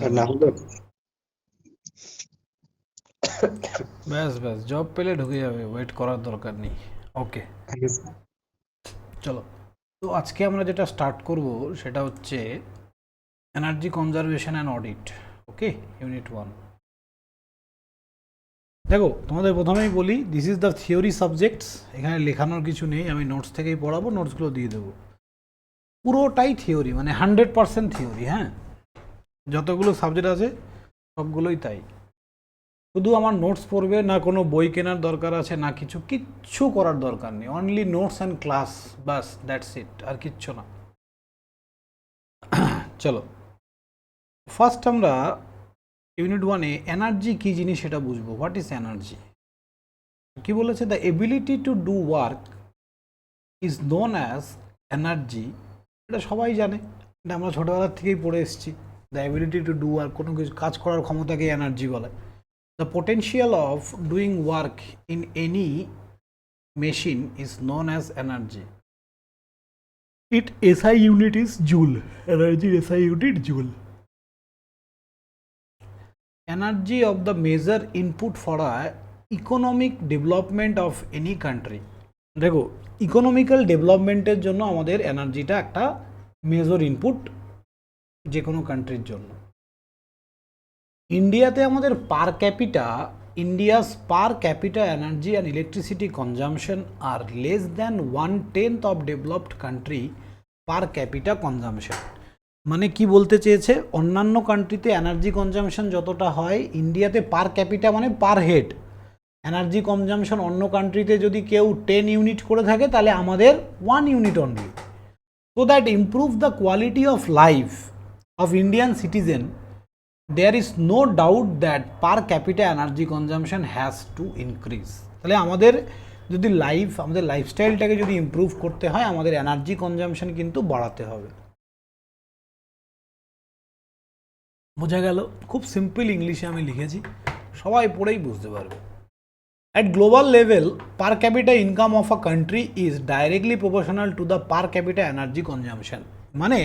আর না হলে ব্যাস ব্যাস, জব পেলে ঢুকে যাবে, ওয়েট করার দরকার নেই। ওকে, চলো। তো আজকে আমরা যেটা স্টার্ট করব সেটা হচ্ছে energy conservation and audit. Okay, unit 1। দেখো, তোমাদের প্রথমেই বলি, this is the theory subjects. এখানে লেখানোর কিছু নেই, আমি নোটস থেকেই পড়াবো, নোটসগুলো দিয়ে দেবো। পুরোটাই থিওরি, মানে 100% থিওরি। হ্যাঁ, যতগুলো সাবজেক্ট আছে সবগুলোই তাই। শুধু আমার নোটস পড়বে, না কোনো বই কেনার দরকার আছে, না কিচ্ছু করার দরকার নেই। অনলি নোটস অ্যান্ড ক্লাস, বাস, দ্যাটস ইট, আর কিচ্ছু না। চলো, ফার্স্ট আমরা ইউনিট 1-এ এনার্জি কী জিনিস সেটা বুঝবো। What is energy? কি বলেছে? The ability to do work is known as energy. এটা সবাই জানে, এটা আমরা ছোটোবেলার থেকেই পড়ে এসেছি। The ability to do work, কোনো কিছু কাজ করার ক্ষমতাকে এনার্জি বলে। The potential of doing work in any machine is known as energy. Its SI unit is joule. Energy SI unit joule. Energy of the major input for a economic development of any country. দেখো, economical ডেভেলপমেন্টের জন্য আমাদের এনার্জিটা একটা major input যে কোনো কান্ট্রির জন্য। ইন্ডিয়াতে আমাদের পার capital, India's per capita energy and electricity consumption are less than 1/10 of developed country per capita consumption. মানে কি বলতে চেয়েছে, অন্যান্য কান্ট্রিতে এনার্জি কনজামশন যতটা হয়, ইন্ডিয়াতে পার ক্যাপিটা মানে পার হেড এনার্জি কনজামশন অন্য কান্ট্রিতে যদি কেউ 10 ইউনিট করে থাকে, তাহলে আমাদের 1 unit only. So that improve the quality of life of Indian citizen, there is no doubt that per capita energy consumption has to increase. তাহলে আমাদের যদি আমাদের লাইফস্টাইলটাকে যদি ইমপ্রুভ করতে হয়, আমাদের এনার্জি কনজামশন কিন্তু বাড়াতে হবে। বোঝা গেল? খুব সিম্পল ইংলিশে আমি লিখেছি, সবাই পড়েই বুঝতে পারবে। At global level, per capita income of a country is directly proportional to the per capita energy consumption. মানে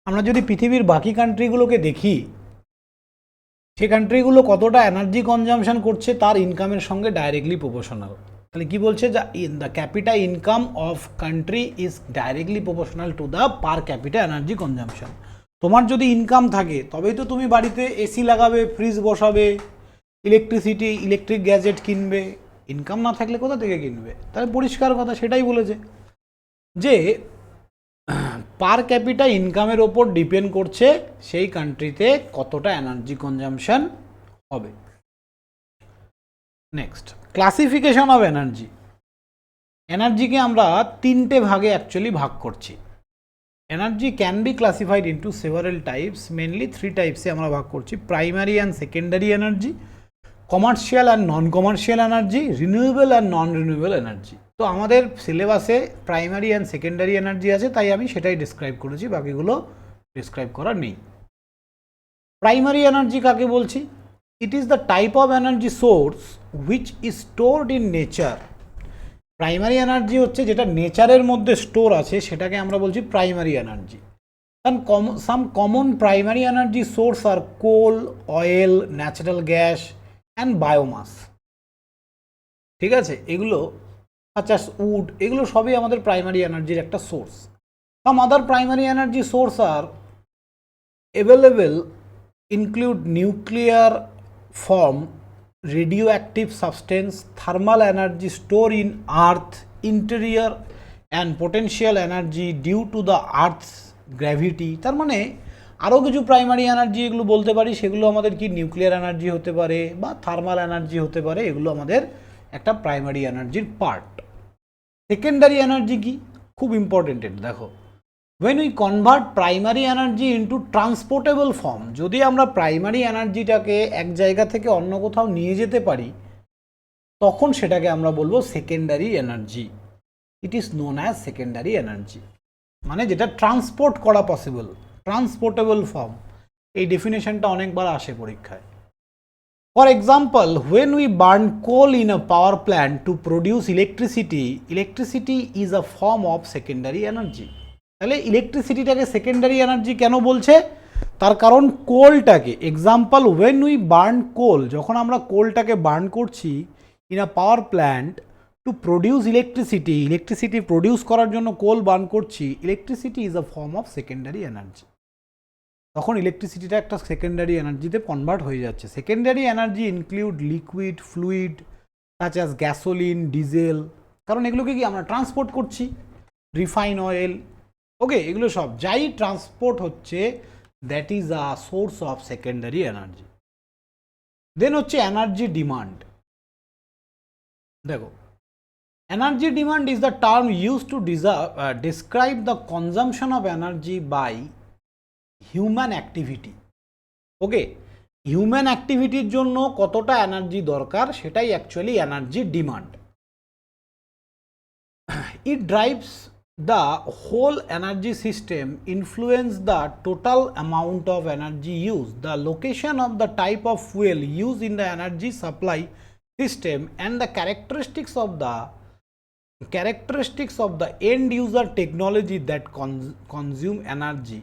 আমরা যদি পৃথিবীর বাকি কান্ট্রিগুলোকে দেখি, সেই কান্ট্রিগুলো কতটা এনার্জি কনজামশন করছে তার ইনকামের সঙ্গে ডাইরেক্টলি প্রপোর্শনাল। তাহলে কি বলছে, যে the capital income of country is directly proportional to the per capital energy consumption. তোমার যদি ইনকাম থাকে তবেই তো তুমি বাড়িতে এসি লাগাবে, ফ্রিজ বসাবে, ইলেকট্রিক গ্যাজেট কিনবে। ইনকাম না থাকলে কোথা থেকে কিনবে? তাহলে পরিষ্কার কথা সেটাই বলেছে, যে পার ক্যাপিটা ইনকামের ওপর ডিপেন্ড করছে সেই কান্ট্রিতে কতটা এনার্জি কনজামশন হবে। Next, classification of energy. এনার্জিকে আমরা 3টে ভাগে অ্যাকচুয়ালি ভাগ করছি। Energy can be classified into several types, mainly 3 টাইপসে আমরা ভাগ করছি: primary and secondary energy, commercial and non commercial energy, renewable and non renewable energy. তো আমাদের সিলেবাসে প্রাইমারি অ্যান্ড সেকেন্ডারি এনার্জি আছে, তাই আমি সেটাই ডিসক্রাইব করেছি, বাকিগুলো ডিসক্রাইব করা নেই। প্রাইমারি এনার্জি কাকে বলছি? It is the type of energy source which is stored in nature. Primary energy হচ্ছে যেটা নেচারের মধ্যে স্টোর আছে, সেটাকে আমরা বলছি primary energy. Some common primary energy source are coal, oil, natural gas and biomass. ঠিক আছে, এগুলো সাচ উড, এগুলো সবই আমাদের প্রাইমারি এনার্জির একটা সোর্স। Some other primary energy source are available include nuclear form, radioactive substance, thermal energy store in earth interior and potential energy due to the earth's gravity. তার মানে আরও কিছু প্রাইমারি এনার্জি এগুলো বলতে পারি, সেগুলো আমাদের কি নিউক্লিয়ার এনার্জি হতে পারে বা থার্মাল এনার্জি হতে পারে, এগুলো আমাদের একটা প্রাইমারি এনার্জির পার্ট। সেকেন্ডারি এনার্জি কি? খুব ইম্পর্টেন্ট এটা, দেখো। when we convert primary energy into transportable form, যদি আমরা প্রাইমারি এনার্জিটাকে এক জায়গা থেকে অন্য কোথাও নিয়ে যেতে পারি, তখন সেটাকে আমরা বলবো secondary energy. It is known as secondary energy, মানে যেটা ট্রান্সপোর্ট করা পসিবল, ট্রান্সপোর্টেবল ফর্ম। এই ডেফিনেশনটা অনেকবার আসে পরীক্ষায়। For example, when we burn coal in a power plant to produce electricity, electricity is a form of secondary energy. তাহলে ইলেকট্রিসিটিটাকে secondary energy কেন বলছে? তার কারণ কোলটাকে এক্সাম্পল ওয়েন উই বার্ন কোল, যখন আমরা কোলটাকে বার্ন করছি in a power plant to produce electricity produce করার জন্য কোল বার্ন করছি, electricity is a form of secondary energy. তখন ইলেকট্রিসিটিটা একটা সেকেন্ডারি এনার্জিতে কনভার্ট হয়ে যাচ্ছে। Secondary energy include liquid, fluid such as gasoline, diesel, কারণ এগুলোকে কি আমরা ট্রান্সপোর্ট করছি, রিফাইন অয়েল, ওকে, এগুলো সব যাই ট্রান্সপোর্ট হচ্ছে, that is a source of secondary energy. Then হচ্ছে এনার্জি ডিমান্ড। দেখো, energy demand is the term use to describe the consumption of energy by human activity. Okay, human অ্যাক্টিভিটির জন্য কতটা এনার্জি দরকার সেটাই actually energy demand. It drives the whole energy system, influence the total amount of energy used, the location of the type of fuel used in the energy supply system, and the characteristics of the end user technology that consume energy.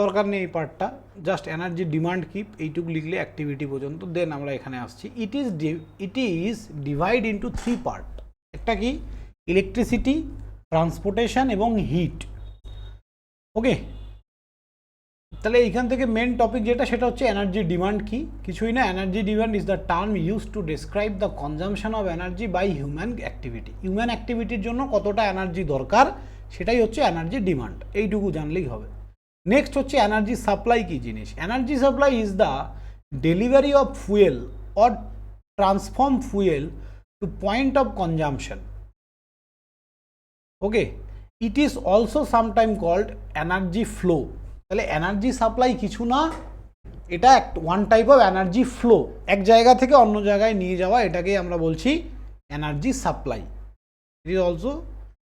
দরকার নেই এই পার্টটা, just energy demand কি এইটুকু লিখলে activity পর্যন্ত। দেন আমরা এখানে আসছি, it is divide into 3 part. একটা কি, ইলেকট্রিসিটি, ট্রান্সপোর্টেশন এবং হিট। ওকে, তাহলে এইখান থেকে মেন টপিক যেটা সেটা হচ্ছে এনার্জি ডিমান্ড কি, কিছুই না, energy demand is the term use to describe the consumption of energy by human activity. Human অ্যাক্টিভিটির জন্য কতটা এনার্জি দরকার সেটাই হচ্ছে এনার্জি ডিমান্ড, এইটুকু জানলেই হবে। নেক্সট হচ্ছে এনার্জি সাপ্লাই কি জিনিস। Energy supply is the delivery of fuel or transform fuel to point of consumption. Okay, it is also sometime called energy flow. তাহলে এনার্জি সাপ্লাই কিছু না, এটা one type of energy flow, এক জায়গা থেকে অন্য জায়গায় নিয়ে যাওয়া, এটাকেই আমরা বলছি energy supply. It is also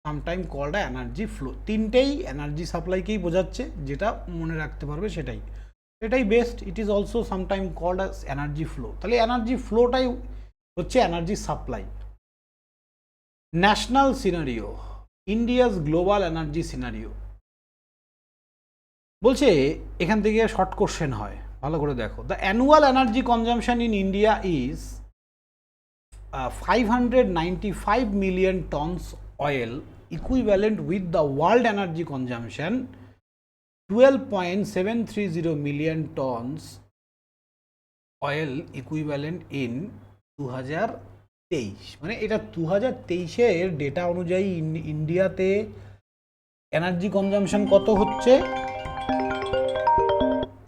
sometime called energy flow. তিনটেই এনার্জি সাপ্লাইকেই বোঝাচ্ছে, যেটা মনে রাখতে পারবে সেটাই best. It is also sometime called as energy flow. তাহলে এনার্জি ফ্লোটাই হচ্ছে energy supply. National scenario, India's global energy scenario বলছে, এখান থেকে শর্ট কোশ্চেন হয়, ভালো করে দেখো। The annual energy consumption in India is 595 million tons oil, equivalent with the world energy consumption 12.730 million tons oil equivalent in 2023। মানে এটা 2023-এর data অনুযায়ী ইন্ডিয়াতে এনার্জি কনজামশন কত হচ্ছে,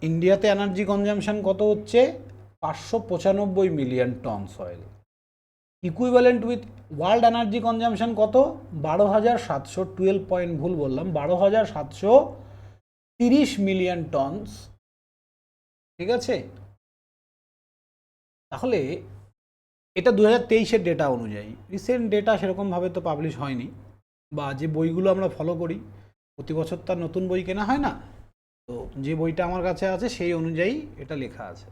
ইন্ডিয়াতে এনার্জি কনজামশন কত হচ্ছে 595 million tonnes oil, equivalent with world energy consumption কত 12,700, 12 পয়েন্ট ভুল বললাম, 12,730 মিলিয়ন টনস। ঠিক আছে, তাহলে এটা 2023-এর ডেটা অনুযায়ী। রিসেন্ট ডেটা সেরকমভাবে তো পাবলিশ হয়নি, বা যে বইগুলো আমরা ফলো করি প্রতি বছর তার নতুন বই কেনা হয় না, তো যে বইটা আমার কাছে আছে সেই অনুযায়ী এটা লেখা আছে।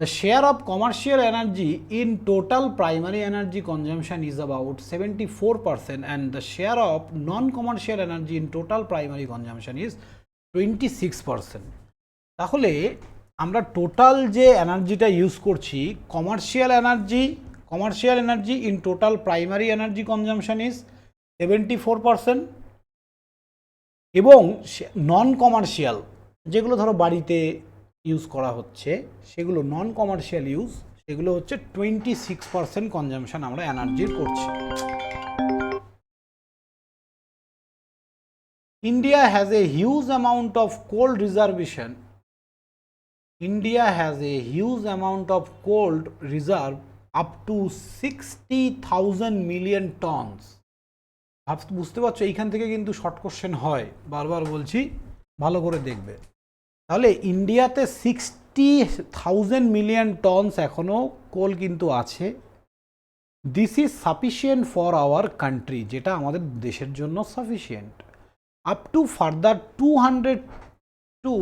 The share of commercial energy in total primary energy consumption is about 74% and the share of non-commercial energy in total primary consumption is 26%. তাহলে আমরা টোটাল যে এনার্জিটা ইউজ করছি, commercial energy in total primary energy consumption is 74%, এবং নন commercial যেগুলো ধরো বাড়িতে use করা হচ্ছে সেগুলো নন কমার্শিয়াল ইউজ, সেগুলো হচ্ছে 26% কনজামশন আমরা এনার্জির করছি। India has a huge amount of coal reservation. India has a huge amount of coal reserve up to 60,000 million tons. বুঝতে পারছো, এইখান থেকে কিন্তু শর্ট কোশ্চেন হয়, বারবার বলছি ভালো করে দেখবে। তাহলে ইন্ডিয়াতে 60,000 মিলিয়ন টনস এখনও কোল কিন্তু আছে। This is sufficient for our country, যেটা আমাদের দেশের জন্য sufficient. Up to further 200 to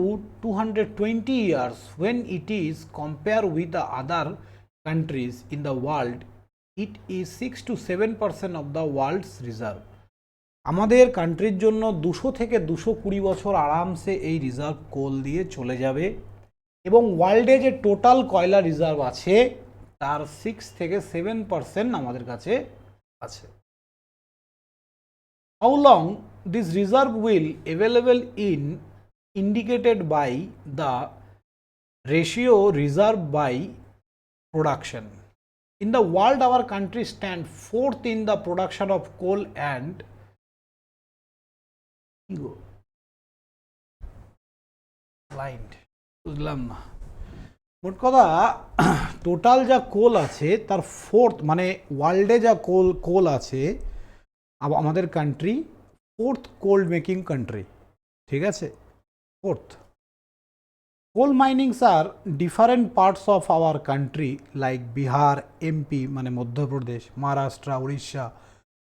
220 years, when it is compared with the other countries in the world, it is 6 to 7% of the world's reserve. আমাদের কান্ট্রির জন্য 200 থেকে 220 বছর আরামসে এই রিজার্ভ কোল দিয়ে চলে যাবে এবং ওয়ার্ল্ডে যে টোটাল কয়লা রিজার্ভ আছে তার 6 থেকে 7% আমাদের কাছে আছে। How long this reserve will available in indicated by the ratio reserve by production. In the world, our country stand fourth in the production of coal and blind. বুঝলাম না, মোট কথা টোটাল যা কোল আছে তার ফোর্থ, মানে ওয়ার্ল্ডে যা কোল আছে আমাদের country fourth cold making country, ঠিক আছে, ফোর্থ। কোল মাইনিংস আর different parts of our country like Bihar, MP মানে মধ্যপ্রদেশ, মহারাষ্ট্র, উড়িষ্যা,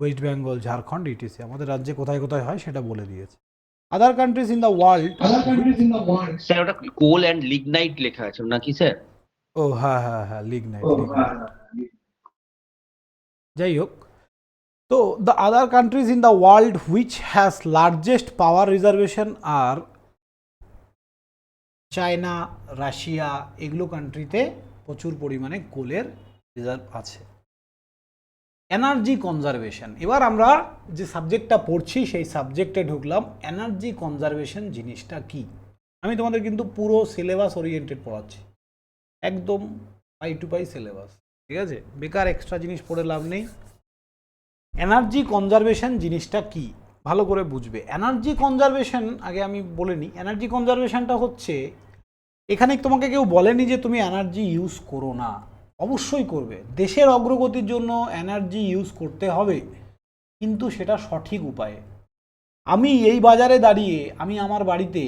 ওয়েস্ট বেঙ্গল, ঝাড়খণ্ড ইটিসি। আমাদের রাজ্যে কোথায় কোথায় হয় সেটা বলে দিয়েছে। Other countries in the world, sir ওটা কোল এন্ড লিগনাইট লেখা আছে নাকি স্যার? ও হ্যাঁ হ্যাঁ হ্যাঁ, লিগনাইট। যাই হোক, তো the other countries in the world which has largest power reservation are China, Russia, এগুলো কান্ট্রিতে প্রচুর পরিমাণে কোলের রিজার্ভ আছে। এনার্জি কনজারভেশন, এবার আমরা যে সাবজেক্টটা পড়ছি সেই সাবজেক্টে ঢুকলাম। এনার্জি কনজারভেশন জিনিসটা কি? আমি তোমাদের কিন্তু পুরো সিলেবাস ওরিয়েন্টেড পড়াচ্ছি, একদম পাই টু পাই সিলেবাস, ঠিক আছে, বেকার এক্সট্রা জিনিস পড়ে লাভ নেই। এনার্জি কনজারভেশন জিনিসটা কি ভালো করে বুঝবে। এনার্জি কনজারভেশন আগে আমি বলে নিই। এনার্জি কনজারভেশনটা হচ্ছে, এখানে তোমাকে কেউ বলেনি যে তুমি এনার্জি ইউজ করো না, অবশ্যই করবে। দেশের অগ্রগতির জন্য এনার্জি ইউজ করতে হবে, কিন্তু সেটা সঠিক উপায়ে। আমি এই বাজারে দাঁড়িয়ে আমি আমার বাড়িতে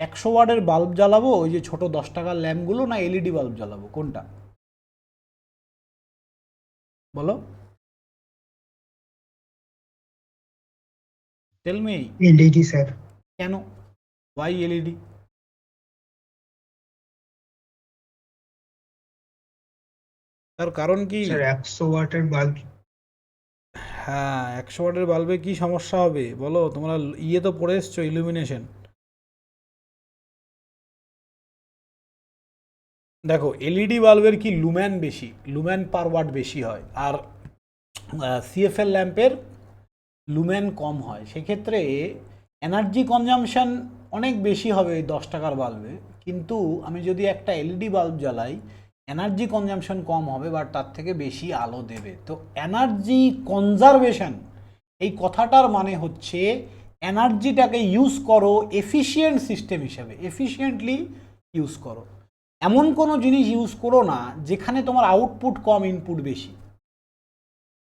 100 ওয়াটের বাল্ব জ্বালাবো, ওই যে ছোট 10 টাকার ল্যাম্পগুলো, না এলইডি বাল্ব জ্বালাবো, কোনটা বলো? Tell me. LED sir. কেন? Why LED? তার কারণ কি? স্যার 100 ওয়াটের বাল্ব। হ্যাঁ, 100 ওয়াটের বাল্বে কি সমস্যা হবে বলো? তোমরা ইয়ে তো পড়ে এসছো, ইলুমিনেশন। দেখো, এলইডি বাল্বের কি লুম্যান বেশি, লুম্যান পার ওয়াট বেশি হয়, আর সিএফএল ল্যাম্পের লুম্যান কম হয়। সেক্ষেত্রে এনার্জি কনজামশন অনেক বেশি হবে ওই 10 টাকার বাল্বে, কিন্তু আমি যদি একটা এলইডি বাল্ব জ্বালাই এনার্জি কনজামশন কম হবে, বাট তার থেকে বেশি আলো দেবে। তো এনার্জি কনজারভেশন এই কথাটার মানে হচ্ছে এনার্জিটাকে ইউজ করো এফিশিয়েন্ট সিস্টেম হিসেবে, এফিশিয়েন্টলি ইউজ করো। এমন কোনো জিনিস ইউজ করো না যেখানে তোমার আউটপুট কম, ইনপুট বেশি।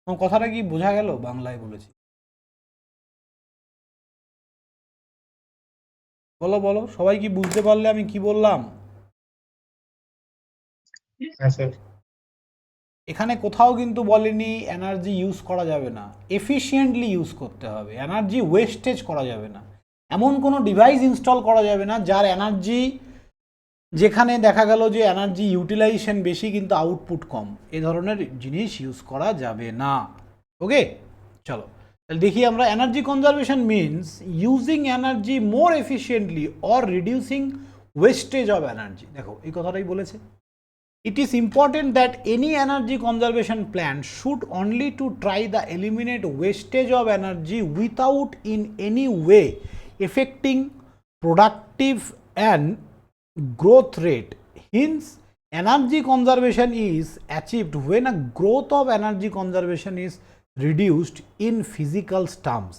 তোমার কথাটা কি বোঝা গেল? বাংলায় বলেছি, বলো বলো, সবাই কি বুঝতে পারলে আমি কি বললাম? হ্যাঁ স্যার। এখানে কোথাও কিন্তু বলেনি এনার্জি ইউজ করা যাবে না, এফিশিয়েন্টলি ইউজ করতে হবে, এনার্জি ওয়েস্টেজ করা যাবে না। এমন কোনো ডিভাইস ইনস্টল করা যাবে না যার এনার্জি, যেখানে দেখা গেল যে এনার্জি ইউটিলাইজেশন বেশি কিন্তু আউটপুট কম, এ ধরনের জিনিস ইউজ করা যাবে না। ওকে, চলো তাহলে দেখি আমরা। Energy conservation means using energy more efficiently or reducing wastage of energy. দেখো এই কথাটাই বলেছে। It is important that any energy conservation plan should only to try the eliminate wastage of energy without in any way affecting productive and growth rate. Hence, energy conservation is achieved when a growth of energy conservation is reduced in physical terms.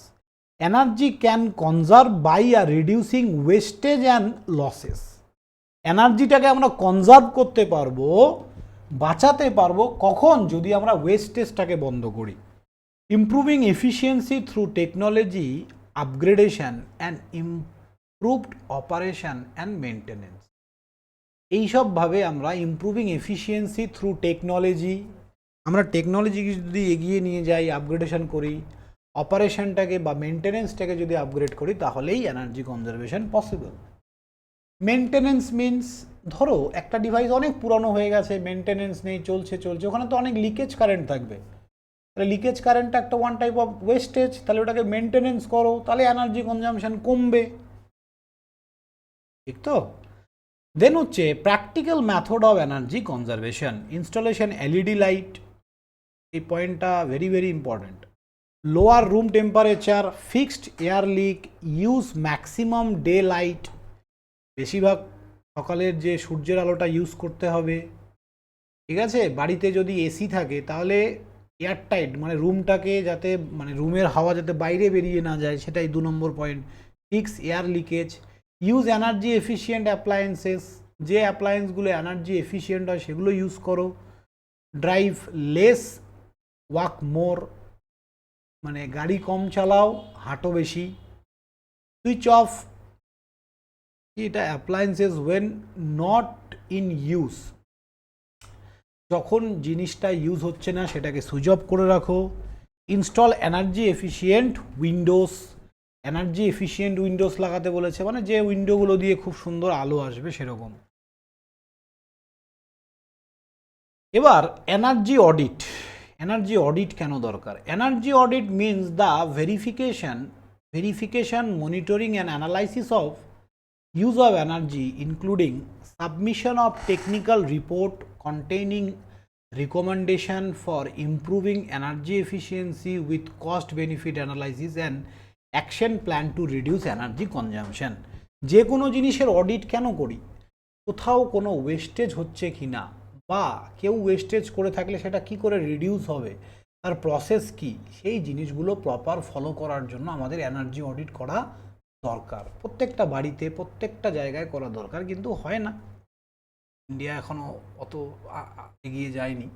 Energy can conserve by reducing wastage and losses. এনার্জিটাকে আমরা conserve করতে পারবো, বাঁচাতে পারবো কখন? যদি আমরা ওয়েস্টেজটাকে বন্ধ করি। Improving efficiency through technology upgradation and improved operation and maintenance. এইসবভাবে আমরা ইমপ্রুভিং এফিসিয়েন্সি থ্রু টেকনোলজি, আমরা টেকনোলজিকে যদি এগিয়ে নিয়ে যাই, আপগ্রেডেশন করি, অপারেশনটাকে বা মেনটেনেন্সটাকে যদি আপগ্রেড করি, তাহলেই energy conservation possible. Maintenance means, ধরো একটা ডিভাইস অনেক পুরনো হয়ে গেছে, মেনটেনেন্স নেই, চলছে, ওখানে তো অনেক লিকেজ কারেন্ট থাকবে। তাহলে লিকেজ কারেন্ট একটা ওয়ান টাইপ অফ ওয়েস্টেজ, তাহলে ওটাকে মেনটেনেন্স করো, তাহলে এনার্জি কনজাম্পশন কমবে, ঠিক তো? দেন হচ্ছে practical method of energy conservation, installation LED light, এই পয়েন্টটা very very important. Lower room temperature, fixed air leak, use maximum day light, বেশিরভাগ সকালের যে সূর্যের আলোটা ইউজ করতে হবে, ঠিক আছে? বাড়িতে যদি এসি থাকে তাহলে এয়ার টাইট, মানে রুমটাকে যাতে, মানে রুমের হাওয়া যাতে বাইরে বেরিয়ে না যায়, সেটাই 2 number point. Fix air leakage, use energy efficient appliances, যে অ্যাপ্লায়েন্সগুলো এনার্জি এফিশিয়েন্ট হয় সেগুলো ইউজ করো। ড্রাইভ লেস, ওয়াক মোর, মানে গাড়ি কম চালাও, হাঁটো বেশি। সুইচ অফ, এটা appliances when not in use, যখন জিনিসটা ইউজ হচ্ছে না সেটাকে সুইচ অফ করে রাখো। Install energy efficient Windows, energy efficient Windows লাগাতে বলেছে, মানে যে উইন্ডোগুলো দিয়ে খুব সুন্দর আলো আসবে সেরকম। এবার এনার্জি অডিট, এনার্জি অডিট কেন দরকার? Energy audit means the verification, monitoring and analysis of use of energy, including submission of technical report containing recommendation for improving energy efficiency with cost benefit analysis and action plan to reduce energy consumption। যে কোনো জিনিসের audit কেন করি? কোথাও কোনো wastage হচ্ছে কি না, বা কেউ ওয়েস্টেজ করে থাকলে সেটা কি করে রিডিউস হবে, তার প্রসেস কি, সেই জিনিসগুলো প্রপার ফলো করার জন্য আমাদের এনার্জি অডিট করা দরকার। প্রত্যেকটা বাড়িতে, প্রত্যেকটা জায়গায় করা দরকার, কিন্তু হয় না, ইন্ডিয়া এখনও অত এগিয়ে যায়নি।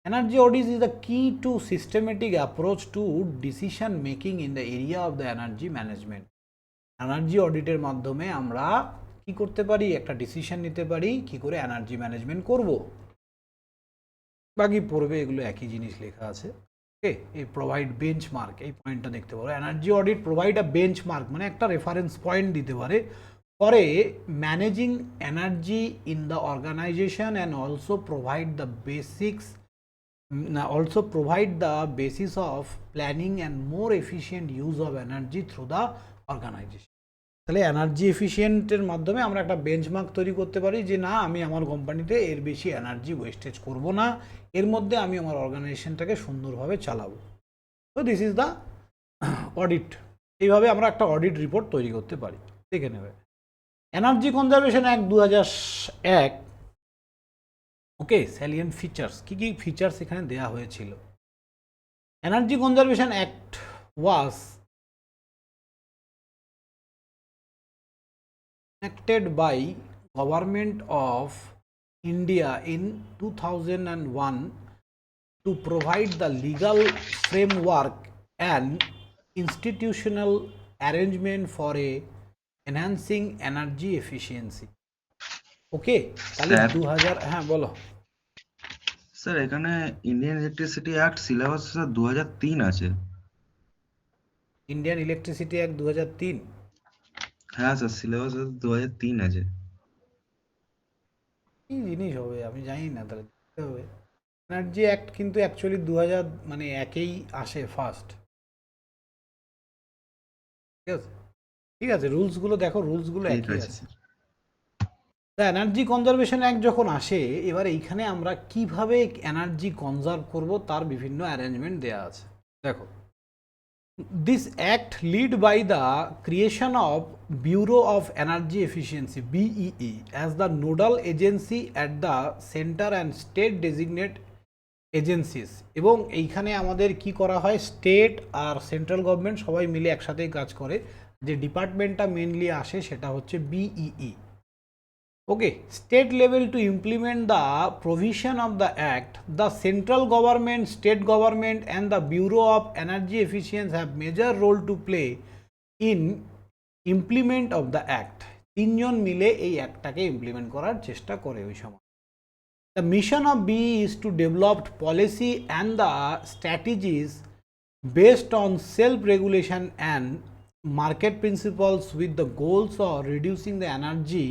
Energy audit is the key to systematic approach to decision making in the area of the energy management. Energy অডিটের মাধ্যমে আমরা কি করতে পারি? একটা ডিসিশন নিতে পারি কি করে এনার্জি ম্যানেজমেন্ট করব। বাকি পড়বে, এগুলো একই জিনিস লেখা আছে। ওকে, এই প্রোভাইড বেঞ্চমার্ক, এই পয়েন্টটা দেখতে পারো। Energy audit provide a benchmark, মানে একটা রেফারেন্স পয়েন্ট দিতে পারে for managing energy in the organisation and also provide the basis of planning and more efficient use of energy through the organisation. তাহলে এনার্জি এফিশিয়েন্টের মাধ্যমে আমরা একটা বেঞ্চমার্ক তৈরি করতে পারি যে না, আমি আমার কোম্পানিতে এর বেশি এনার্জি ওয়েস্টেজ করব না, এর মধ্যে আমি আমার অর্গানাইজেশনটাকে সুন্দরভাবে চালাবো। তো দিস ইজ দ্য অডিট। এইভাবে আমরা একটা অডিট রিপোর্ট তৈরি করতে পারি। দেখে নেবে এনার্জি কনজারভেশন অ্যাক্ট 2001। ওকে, স্যালিয়েন্ট ফিচার্স, কী কী ফিচার্স এখানে দেওয়া হয়েছিল। Energy conservation act was enacted by Government of India in 2001 to provide the legal framework and institutional arrangement for a enhancing energy efficiency। ওকে, তাহলে 2000, হ্যাঁ বলো স্যার। এখানে ইন্ডিয়ান ইলেকট্রিসিটি অ্যাক্ট সিলেবাস 2003 আছে। Indian electricity act 2003? হ্যাঁ sir, syllabus 2003 আছে। কি জিনিস হবে আমি জানি না, তাহলে দেখতে হবে। এনার্জি অ্যাক্ট কিন্তু অ্যাকচুয়ালি 2000 মানে একেই আসে ফার্স্ট। ঠিক আছে, ঠিক আছে, রুলসগুলো দেখো, রুলসগুলো একই আছে। দ্য এনার্জি কনজারভেশন অ্যাক্ট যখন আসে, এবার এইখানে আমরা কিভাবে এনার্জি কনজার্ভ করব তার বিভিন্ন অ্যারেঞ্জমেন্ট দেওয়া আছে। দেখো, this act lead by the creation of Bureau of Energy Efficiency BEE as the nodal agency at the center and state designate agencies। এবং এইখানে আমাদের কি করা হয়, স্টেট আর সেন্ট্রাল গভর্নমেন্ট সবাই মিলে একসাথেই কাজ করে। যে ডিপার্টমেন্টটা মেনলি আসে সেটা হচ্ছে BEE। Okay, state level to implement the provision of the act, the central government, state government and the Bureau of Energy Efficiency have major role to play in implement of the act। তিনজন মিলে এই অ্যাক্টটাকে implement করার চেষ্টা করে ওই সময়। The mission of BE is to develop policy and the strategies based on self-regulation and market principles with the goals of reducing the energy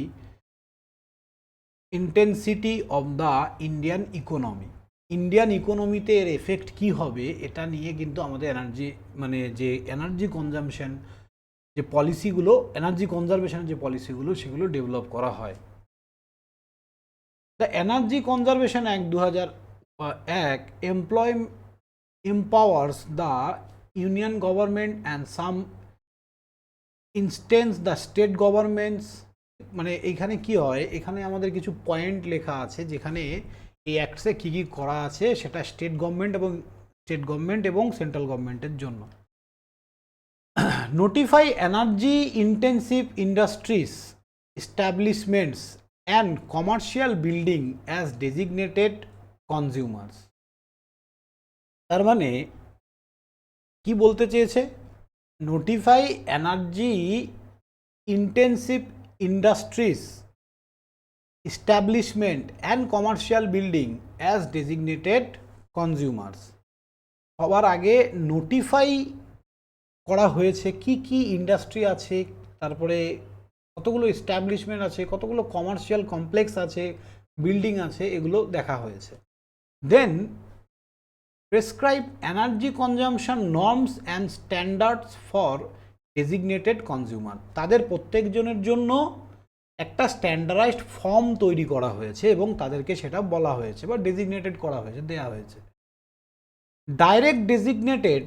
intensity of the Indian economy। Indian ইকোনমিতে এর effect কি হবে এটা নিয়ে কিন্তু আমাদের energy মানে যে এনার্জি কনজাম্পশন যে পলিসিগুলো এনার্জি কনজারভেশনের যে পলিসিগুলো সেগুলো ডেভেলপ করা হয়। The energy conservation act 2001 empowers the union government and some instance the state governments মানে এইখানে কি হয়, এখানে আমাদের কিছু পয়েন্ট লেখা আছে যেখানে এই অ্যাক্টসে কী কী করা আছে সেটা স্টেট গভর্নমেন্ট এবং সেন্ট্রাল গভর্নমেন্টের জন্য। Notify energy intensive industries establishments and commercial building as designated consumers. তার মানে কি বলতে চেয়েছে, notify energy intensive industries establishment and commercial building as designated consumers. সবার আগে নোটিফাই করা হয়েছে কি কি ইন্ডাস্ট্রি আছে, তারপরে কতগুলো এস্টাবলিশমেন্ট আছে, কতগুলো কমার্শিয়াল কমপ্লেক্স আছে, বিল্ডিং আছে, এগুলো দেখা হয়েছে। Then prescribe energy consumption norms and standards for designated consumer. তাদের প্রত্যেকজনের জন্য একটা স্ট্যান্ডার্ডাইজড ফর্ম তৈরি করা হয়েছে এবং তাদেরকে সেটা বলা হয়েছে বা ডেজিগনেটেড করা হয়েছে, দেয়া হয়েছে। Direct designated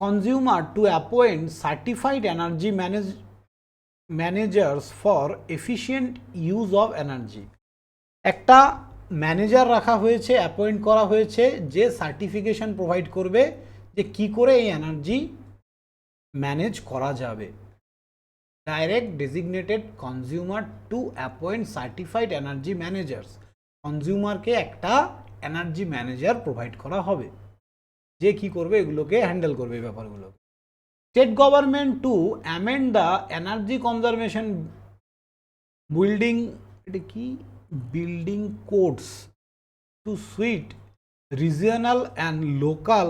consumer to appoint certified energy managers for efficient use of energy. একটা ম্যানেজার রাখা হয়েছে, অ্যাপয়েন্ট করা হয়েছে, যে সার্টিফিকেশন প্রোভাইড করবে যে কি করে এই এনার্জি ম্যানেজ করা যাবে। Direct designated consumer to appoint certified energy managers, কনজিউমারকে একটা এনার্জি ম্যানেজার প্রোভাইড করা হবে যে কি করবে, এগুলোকে হ্যান্ডেল করবে এই ব্যাপারগুলো। State government to amend the energy conservation building, এটা কি building codes to suit regional and local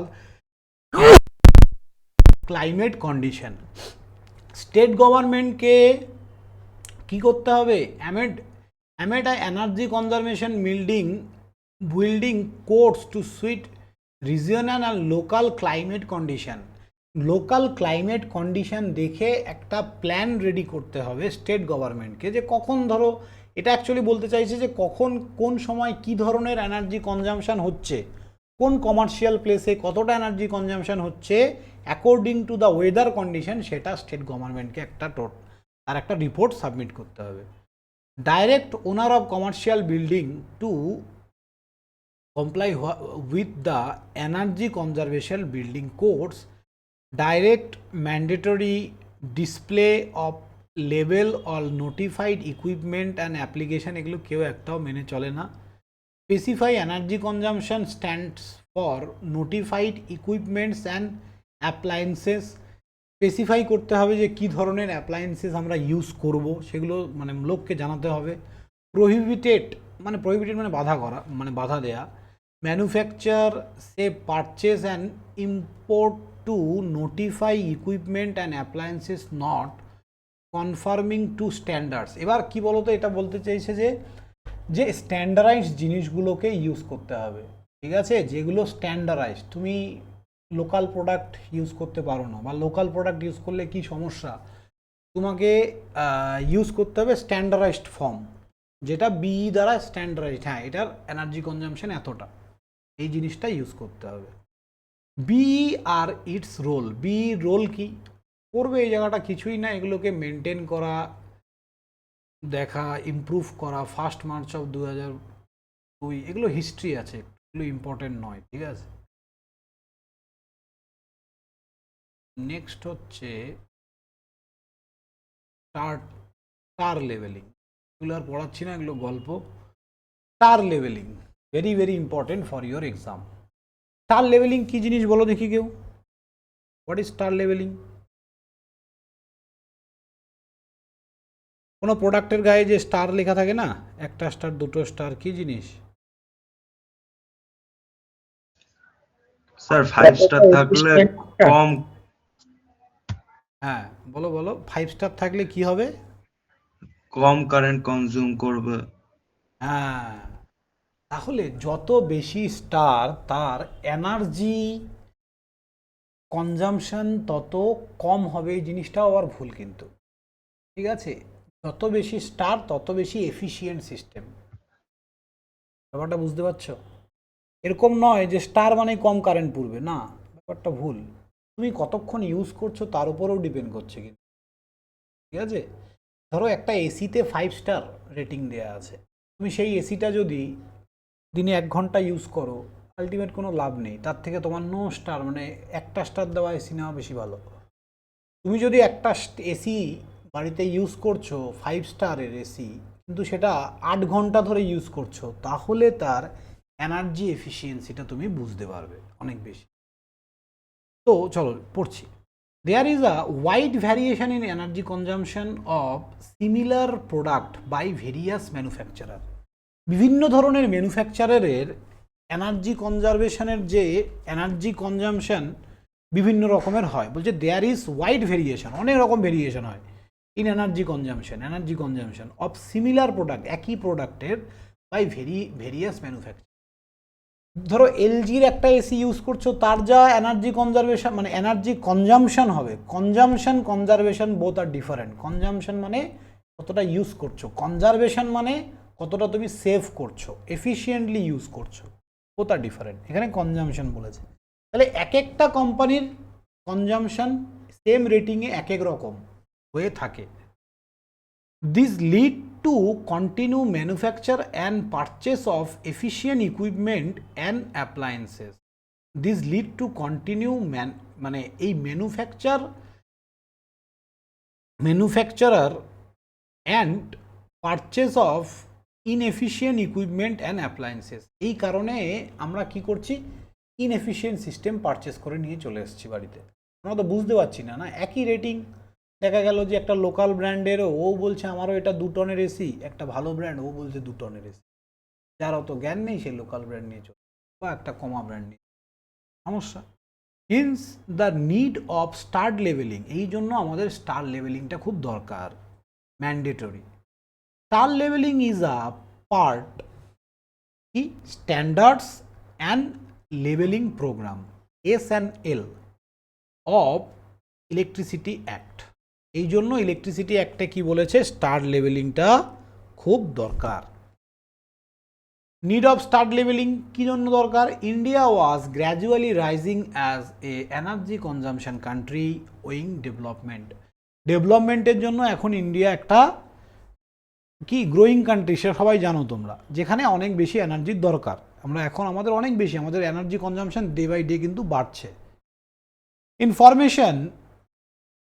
climate condition. State গভর্নমেন্টকে কি করতে হবে, amend energy conservation building codes to suit regional and local climate condition. Local climate condition দেখে একটা plan ready করতে হবে স্টেট গভর্নমেন্টকে, যে কখন ধরো, এটা অ্যাকচুয়ালি বলতে চাইছে যে কখন কোন সময় কি ধরনের এনার্জি কনজাম্পশন হচ্ছে, কোন কমার্শিয়াল প্লেসে কতটা এনার্জি কনজাম্পশন হচ্ছে according to the weather condition, সেটা স্টেট গভর্নমেন্টকে তার একটা রিপোর্ট সাবমিট করতে হবে। Direct owner of commercial building to comply with the energy conservation building codes, direct mandatory display of label or notified equipment and application, এগুলো কেউ একটাও মেনে চলে না। specify energy consumption stands for notified equipments and appliances, specify করতে হবে যে কি ধরনের অ্যাপ্লায়েন্সেস আমরা ইউজ করব, সেগুলো মানে লোককে জানাতে হবে। প্রহিবিটেড মানে বাধা করা, মানে বাধা দেয়া। Manufacture sale purchase and import to notify equipment and appliances not conforming to standards. এবার কি বলতো, এটা বলতে চাইছে যে স্ট্যান্ডার্ডাইজড জিনিসগুলোকে ইউজ করতে হবে, ঠিক আছে, যেগুলো স্ট্যান্ডার্ডাইজড। তুমি লোকাল প্রোডাক্ট ইউজ করতে পারো না, বা লোকাল প্রোডাক্ট ইউজ করলে কি সমস্যা, তোমাকে ইউজ করতে হবে স্ট্যান্ডার্ডাইজড ফর্ম, যেটা বিই দ্বারা স্ট্যান্ডার্ডাইজড, হ্যাঁ এটার এনার্জি কনজাম্পশন এতটা, এই জিনিসটা ইউজ করতে হবে। B E are its role, B E role কি করবে এই জায়গাটা, কিছুই না, এগুলোকে মেনটেন করা, দেখা, ইমপ্রুভ করা। ফার্স্ট মার্চ অফ 2002, এগুলো হিস্ট্রি আছে, এগুলো ইম্পর্টেন্ট নয়, ঠিক আছে। নেক্সট হচ্ছে স্টার লেভেলিং, এগুলো আর পড়াচ্ছি না, এগুলো গল্প। স্টার লেভেলিং very very important for your exam. Star লেভেলিং কি জিনিস বলো দেখি কেউ, হোয়াট ইজ স্টার লেভেলিং? কোনো প্রোডাক্টের গায়ে যে স্টার লেখা থাকে না, একটা স্টার, দুটো স্টার, কি জিনিস? স্যার 5 স্টার থাকলে কম, হ্যাঁ বলো 5 স্টার থাকলে কি হবে? কম কারেন্ট কনজিউম করবে। হ্যাঁ, তাহলে যত বেশি স্টার তার এনার্জি কনজাম্পশন তত কম হবে, এই জিনিসটাও আবার ভুল কিন্তু, ঠিক আছে? যত বেশি স্টার তত বেশি এফিশিয়েন্ট সিস্টেম। ব্যাপারটা বুঝতে পারছো? এরকম নয় যে স্টার মানে কম কারেন্ট পুড়বে, না, ব্যাপারটা ভুল। তুমি কতক্ষণ ইউজ করছো তার উপরেও ডিপেন্ড করছে কিন্তু, ঠিক আছে? ধরো একটা এসিতে 5 স্টার রেটিং দেওয়া আছে, তুমি সেই এসিটা যদি দিনে 1 ঘন্টা ইউজ করো, আলটিমেট কোনো লাভ নেই। তার থেকে তোমার নো স্টার মানে একটা স্টার দেওয়া এসি নেওয়া বেশি ভালো। তুমি যদি একটা এসি বাড়িতে ইউজ করছো 5 স্টারের এসি, কিন্তু সেটা 8 ঘন্টা ধরে ইউজ করছো, তাহলে তার এনার্জি এফিসিয়েন্সিটা তুমি বুঝতে পারবে অনেক বেশি। তো চলো পড়ছি। There is a wide variation in energy consumption of similar product by various manufacturer. বিভিন্ন ধরনের ম্যানুফ্যাকচারারের এনার্জি কনজারভেশনের যে এনার্জি কনজামশন বিভিন্ন রকমের হয়। বলছে দেয়ার ইজ ওয়াইড ভেরিয়েশন, অনেক রকম ভেরিয়েশন হয় in energy consumption of similar product, একই প্রোডাক্টের বাই ভেরিয়াস ম্যানুফ্যাকচার। ধরো এলজির একটা এসি ইউজ করছো, তার যা এনার্জি কনজারভেশন মানে এনার্জি কনজামশন হবে, কনজারভেশন বোথ আর ডিফারেন্ট। কনজামশন মানে কতটা ইউজ করছো, কনজারভেশন মানে কতটা তুমি সেভ করছো, এফিশিয়েন্টলি ইউজ করছো, বোথ আর ডিফারেন্ট। এখানে কনজামশন বলেছে। তাহলে এক একটা কোম্পানির কনজামশন সেম রেটিংয়ে এক এক রকম হয়ে থাকে। This lead to continue manufacture and purchase of efficient equipment and appliances. This lead to continue মানে এই manufacturer and purchase of inefficient equipment and appliances. এই কারণে আমরা কি করছি, ইনএফিশিয়েন্ট সিস্টেম পারচেস করে নিয়ে চলে এসেছি বাড়িতে। আমরা তো বুঝতে পারছি না, না একই রেটিং। দেখা গেল যে একটা লোকাল ব্র্যান্ডেরও ও বলছে আমারও এটা 2 টনের এসি, একটা ভালো ব্র্যান্ড ও বলছে 2 টনের এসি। যার অত জ্ঞান নেই সে লোকাল ব্র্যান্ড নিয়ে চলে বা একটা কমা ব্র্যান্ড নিয়ে, সমস্যা। Hence the need of star লেভেলিং, এই জন্য আমাদের স্টার লেভেলিংটা খুব দরকার, ম্যান্ডেটরি। স্টার লেভেলিং ইজ আ পার্ট কি স্ট্যান্ডার্ডস অ্যান্ড লেভেলিং programme S&L of electricity act. এই জন্য ইলেকট্রিসিটি অ্যাক্টে কি বলেছে, স্টার লেভেলিংটা খুব দরকার। নিড অফ স্টার লেভেলিং কি জন্য দরকার? India was gradually rising as a energy consumption country owing ডেভেলপমেন্টের জন্য এখন ইন্ডিয়া একটা কি গ্রোয়িং কান্ট্রি, সে সবাই জানো তোমরা, যেখানে অনেক বেশি এনার্জির দরকার। আমরা এখন আমাদের অনেক বেশি, আমাদের energy consumption day by day কিন্তু বাড়ছে। Information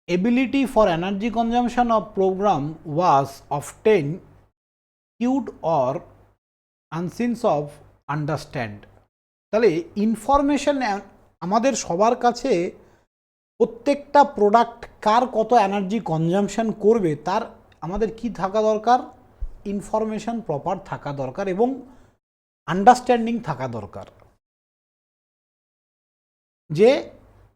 ability for energy consumption of program was often queued or unseen of understand. তাহলে ইনফরমেশন আমাদের সবার কাছে প্রত্যেকটা প্রোডাক্ট কার কত এনার্জি কনজামশন করবে তার আমাদের কি থাকা দরকার, ইনফরমেশন প্রপার থাকা দরকার এবং আন্ডারস্ট্যান্ডিং থাকা দরকার। যে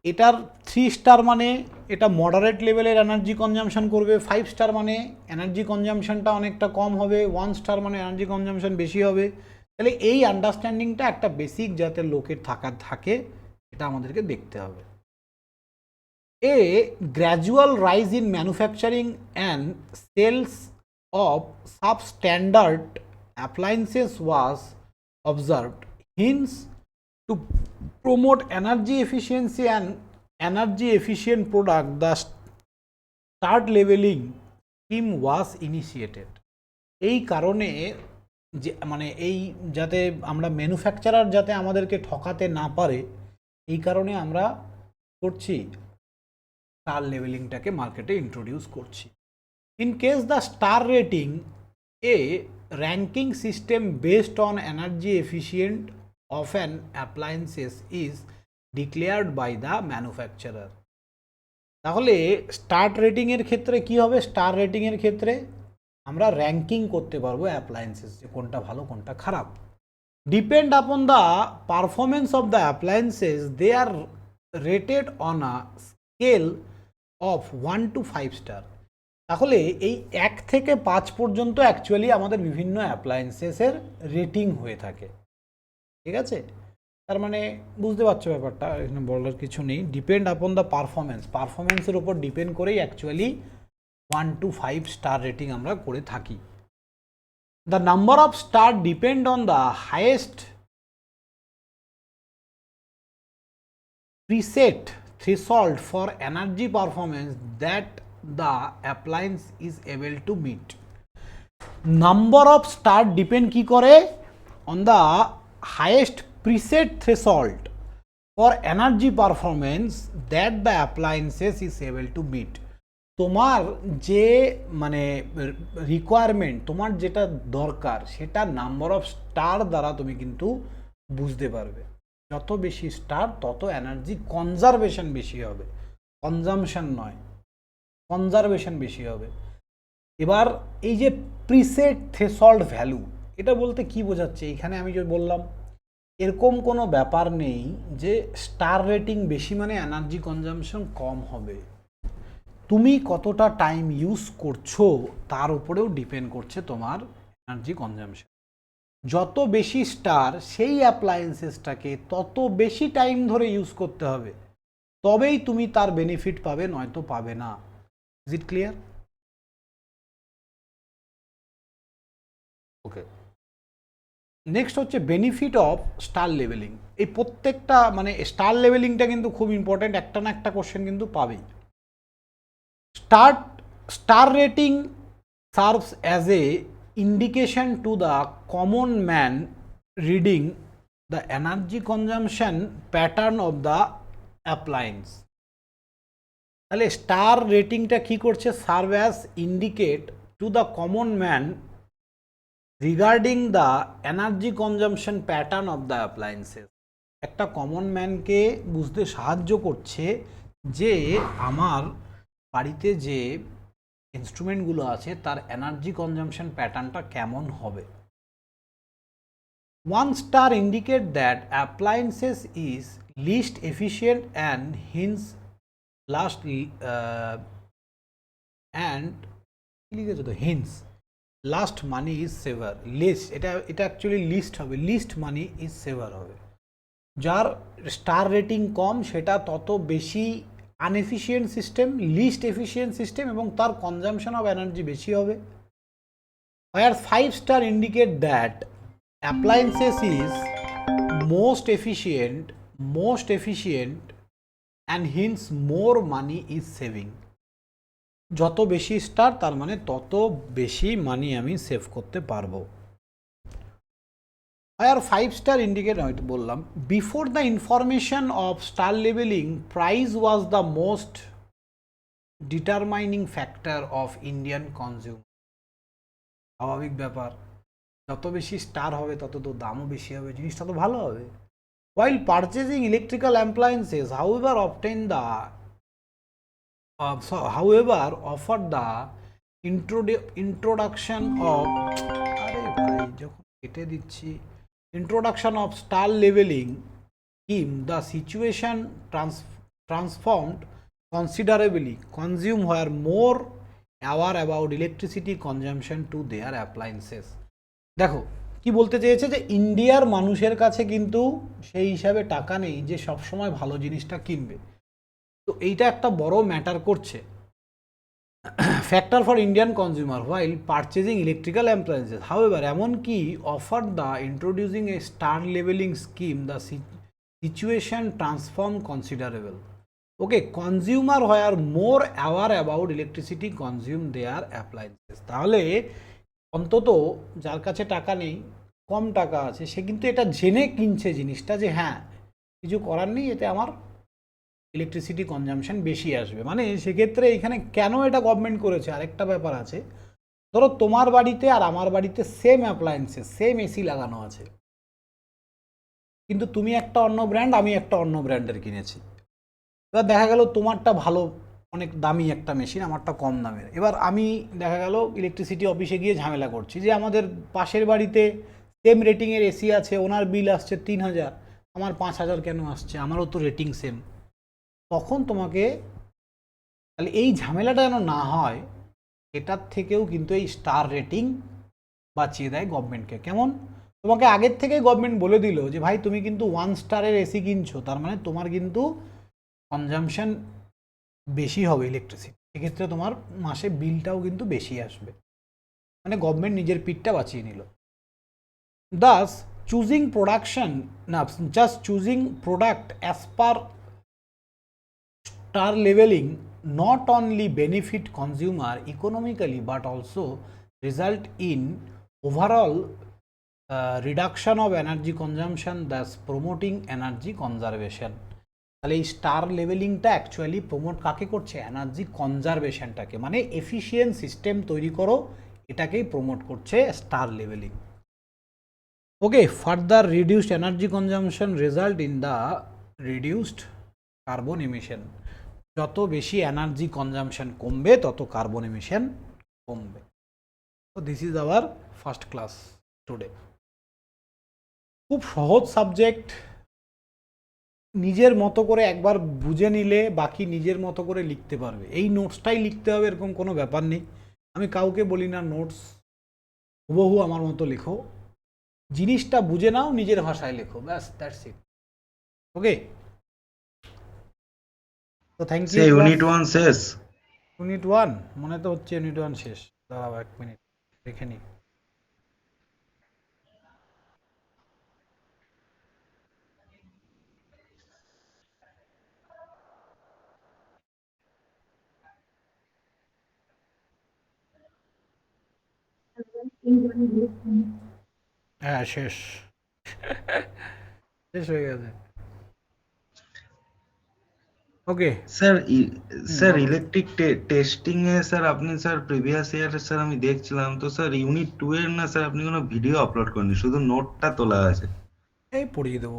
এটার 3 স্টার মানে এটা মডারেট লেভেলের এনার্জি কনজামশন করবে, 5 স্টার মানে এনার্জি কনজামশনটা অনেকটা কম হবে, 1 স্টার মানে এনার্জি কনজামশন বেশি হবে। তাহলে এই আন্ডারস্ট্যান্ডিংটা একটা বেসিক যাতে লোকের থাকে এটা আমাদেরকে দেখতে হবে। A gradual rise in manufacturing and sales of substandard appliances was observed. Hence to promote energy efficiency and energy efficient product, the start leveling scheme was initiated. এই কারণে যে মানে এই যাতে আমরা ম্যানুফ্যাকচারার যাতে আমাদেরকে ঠকাতে না পারে, এই কারণে আমরা করছি স্টার লেভেলিংটাকে মার্কেটে ইন্ট্রোডিউস করছি। In case the star rating A ranking system based on energy efficient of an appliances is declared by the manufacturer. তাহলে স্টার রেটিং এর ক্ষেত্রে কি হবে, স্টার রেটিং এর ক্ষেত্রে আমরা র্যাঙ্কিং করতে পারবো অ্যাপ্লায়েন্সেস যে কোনটা ভালো কোনটা খারাপ। Depend upon the performance of the appliances they are rated on a scale of 1 to 5 star. তাহলে এই 1 থেকে 5 পর্যন্ত অ্যাকচুয়ালি আমাদের বিভিন্ন অ্যাপ্লায়েন্সেসের রেটিং হয়ে থাকে, ঠিক আছে? তার মানে বুঝতে পারছো ব্যাপারটা, এখানে বলার কিছু নেই। ডিপেন্ড আপন দ্য পারফরমেন্সের উপর ডিপেন্ড করেই অ্যাকচুয়ালি 1 to 5 স্টার রেটিং আমরা করে থাকি। The number of star depend on the highest preset threshold for energy performance that the appliance is able to meet. Number of star depend কি করে on the highest preset threshold for energy performance that the appliances is able to meet. তোমার যে মানে requirement, তোমার যেটা দরকার সেটা number of star দ্বারা তুমি কিন্তু বুঝতে পারবে। যত বেশি স্টার তত এনার্জি কনজারভেশন বেশি হবে, কনজামশন নয়, কনজারভেশন বেশি হবে। এবার এই যে প্রিসেট থ্রেশহোল্ড ভ্যালু, এটা বলতে কি বোঝাচ্ছে? এখানে আমি যে বললাম এরকম কোনো ব্যাপার নেই যে স্টার রেটিং বেশি মানে এনার্জি কনজামশন কম হবে। তুমি কতটা টাইম ইউজ করছো তার উপরেও ডিপেন্ড করছে তোমার এনার্জি কনজামশন। যত বেশি স্টার সেই অ্যাপ্লায়েন্সেসটাকে তত বেশি টাইম ধরে ইউজ করতে হবে, তবেই তুমি তার বেনিফিট পাবে, নয়তো পাবে না। Is it clear? Okay, next হচ্ছে বেনিফিট অফ স্টার লেভেলিং। এই প্রত্যেকটা মানে স্টার লেভেলিংটা কিন্তু খুব ইম্পর্টেন্ট, একটা না একটা কোশ্চেন কিন্তু পাবেই। Star rating serves as a indication to the common man reading the energy consumption pattern of the appliance. তাহলে স্টার রেটিংটা কি করছে? Serve as indicate to the common man regarding the energy consumption pattern of the appliances. একটা common ম্যানকে বুঝতে সাহায্য করছে যে আমার বাড়িতে যে ইনস্ট্রুমেন্টগুলো আছে তার এনার্জি কনজামশন প্যাটার্নটা কেমন হবে। 1 star indicate that appliances is least efficient and hence last money is saver. Least এটা অ্যাকচুয়ালি লিস্ট হবে, লিস্ট মানি ইজ সেভার হবে। যার স্টার রেটিং কম সেটা তত বেশি আনএফিশিয়েন্ট সিস্টেম, লিস্ট এফিশিয়েন্ট সিস্টেম, এবং তার কনজামশন অফ এনার্জি বেশি হবে। Where 5 star indicate that appliances is most efficient and hence more money is saving. যত বেশি স্টার তার মানে তত বেশি মানি আমি সেভ করতে পারবো। Where 5 star indicate, হয়তো বললাম, before the information of star labeling, price was the most determining factor of Indian consumer. স্বাভাবিক ব্যাপার, যত বেশি স্টার হবে তত তো দামও বেশি হবে, জিনিসটা তো ভালো হবে। While purchasing electrical appliances, however, offered the introduction of introduction of star leveling scheme, the situation transformed considerably. Consume were more aware about electricity consumption to their appliances. দেখো কি বলতে চেয়েছে যে ইন্ডিয়ার মানুষের কাছে কিন্তু সেই হিসাবে টাকা নেই যে সবসময় ভালো জিনিসটা কিনবে, তো এইটা একটা বড় ম্যাটার করছে। Factor for Indian consumer while purchasing electrical appliances, however এমনকি after the introducing a star লেভেলিং scheme the situation transform considerable. Okay, consumer where more aware about electricity consume their appliances. তাহলে অন্তত যার কাছে টাকা নেই, কম টাকা আছে, সে কিন্তু এটা জেনে কিনছে জিনিসটা যে হ্যাঁ কিছু করার নেই, এতে আমার ইলেকট্রিসিটি কনজামশন বেশি আসবে। মানে সেক্ষেত্রে এখানে কেন এটা গভর্নমেন্ট করেছে আরেকটা ব্যাপার আছে। ধরো তোমার বাড়িতে আর আমার বাড়িতে সেম অ্যাপ্লায়েন্সেস, সেম এসি লাগানো আছে, কিন্তু তুমি একটা অন্য ব্র্যান্ড, আমি একটা অন্য ব্র্যান্ডের কিনেছি। এবার দেখা গেল তোমারটা ভালো, অনেক দামি একটা মেশিন, আমারটা কম দামের। এবার আমি দেখা গেল ইলেকট্রিসিটি অফিসে গিয়ে ঝামেলা করছি যে আমাদের পাশের বাড়িতে সেম রেটিংয়ের এসি আছে, ওনার বিল আসছে 3000, আমার 5000 কেন আসছে, আমারও তো রেটিং সেম। তখন তোমাকে, তাহলে এই ঝামেলাটা যেন না হয় এটার থেকেও কিন্তু এই স্টার রেটিং বাঁচিয়ে দেয় গভর্নমেন্টকে। কেমন? তোমাকে আগের থেকে গভর্নমেন্ট বলে দিল যে ভাই তুমি কিন্তু 1 স্টারের এসি কিনছো, তার মানে তোমার কিন্তু কনজাম্পশন বেশি হবে ইলেকট্রিসিটি, সেক্ষেত্রে তোমার মাসে বিলটাও কিন্তু বেশি আসবে। মানে গভর্নমেন্ট নিজের পিঠটা বাঁচিয়ে নিল। Thus, choosing production, no, just choosing product as per star leveling not only benefit consumer economically but also result in overall reduction of energy consumption, thus promoting energy conservation. তাহলে এই স্টার লেভেলিংটা অ্যাকচুয়ালি প্রমোট কাকে করছে? Energy কনজারভেশনটাকে, মানে efficient system তৈরি করো, এটাকেই promote করছে star leveling. Okay, further reduced energy consumption result in the reduced carbon emission. যত বেশি এনার্জি কনজাম্পশন কমবে তত কার্বন এমিশন কমবে। So this is our first class today. খুব সহজ সাবজেক্ট, নিজের মতো করে একবার বুঝে নিলে বাকি নিজের মতো করে লিখতে পারবে। এই নোটসটাই লিখতে হবে এরকম কোনো ব্যাপার নেই। আমি কাউকে বলি না নোটস হুবহু আমার মতো লেখো, জিনিসটা বুঝে নাও, নিজের ভাষায় লেখো, ব্যাস, দ্যাটস ইট। ওকে, তো থ্যাংক ইউ। ইউনিট 1 শেষ। ইউনিট 1 মনে তো হচ্ছে ইউনিট 1 শেষ। দাঁড়াও 1 মিনিট দেখে নি। হ্যাঁ শেষ, শেষ হয়ে গেছে। ওকে স্যার ইলেকট্রিক টেস্টিং এ স্যার আপনি স্যার প্রিভিয়াস ইয়ারে স্যার আমি দেখছিলাম তো স্যার ইউনিট 2 এর না স্যার আপনি কোনো ভিডিও আপলোড করেননি, শুধু নোটটা তোলা আছে। এই পড়িয়ে দেবো।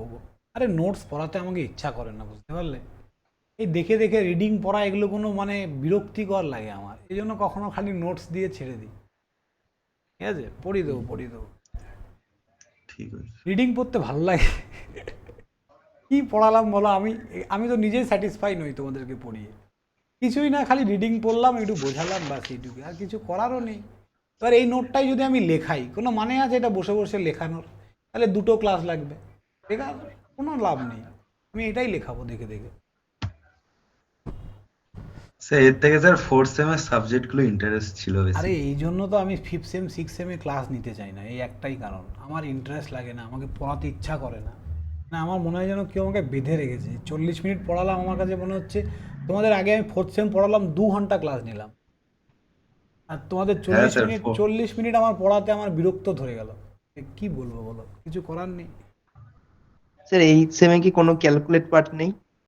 আরে নোটস পড়াতে আমাকে ইচ্ছা করে না, বুঝতে পারলে? এই দেখে দেখে রিডিং পড়া এগুলো কোনো মানে বিরক্তিকর লাগে আমার, এই জন্য কখনো খালি নোটস দিয়ে ছেড়ে দিই। ঠিক আছে, পড়িয়ে দেবো। ঠিক আছে। রিডিং পড়তে ভালো লাগে। কি পড়ালাম বলো? আমি তো নিজেই স্যাটিসফাই নই তোমাদেরকে পড়িয়ে। কিছুই না, খালি রিডিং পড়লাম, একটু বোঝালাম, বাস এইটুকু, আর কিছু করারও নেই। এবার এই নোটটাই যদি আমি লেখাই, কোনো মানে আছে এটা বসে বসে লেখানোর? তাহলে 2টো ক্লাস লাগবে, ঠিক আছে, কোনো লাভ নেই। আমি এটাই লেখাবো দেখে দেখে। স্যার এর থেকে স্যার 4th সেমের সাবজেক্টগুলো ইন্টারেস্ট ছিল বেশি। আরে এই জন্য তো আমি 5th সেম 6th সেমে ক্লাস নিতে চাই না, এই একটাই কারণ, আমার ইন্টারেস্ট লাগে না, আমাকে পড়াতে ইচ্ছা করে না। না, আমার মনে হয় যেন কেউ আমাকে বেঁধে রেখেছে। 40 মিনিট পড়ালাম, আমার কাছে মনে হচ্ছে তোমাদের আগে আমি 4th সেম পড়ালাম, 2 ঘন্টা ক্লাস নিলাম, আর তোমাদের 40 মিনিট আমার পড়াতে আমার বিরক্ত ধরে গেল। কি বলবো বলো, কিছু করার নেই। স্যার এই সেমে কি কোনো ক্যালকুলেট পার্ট নেই?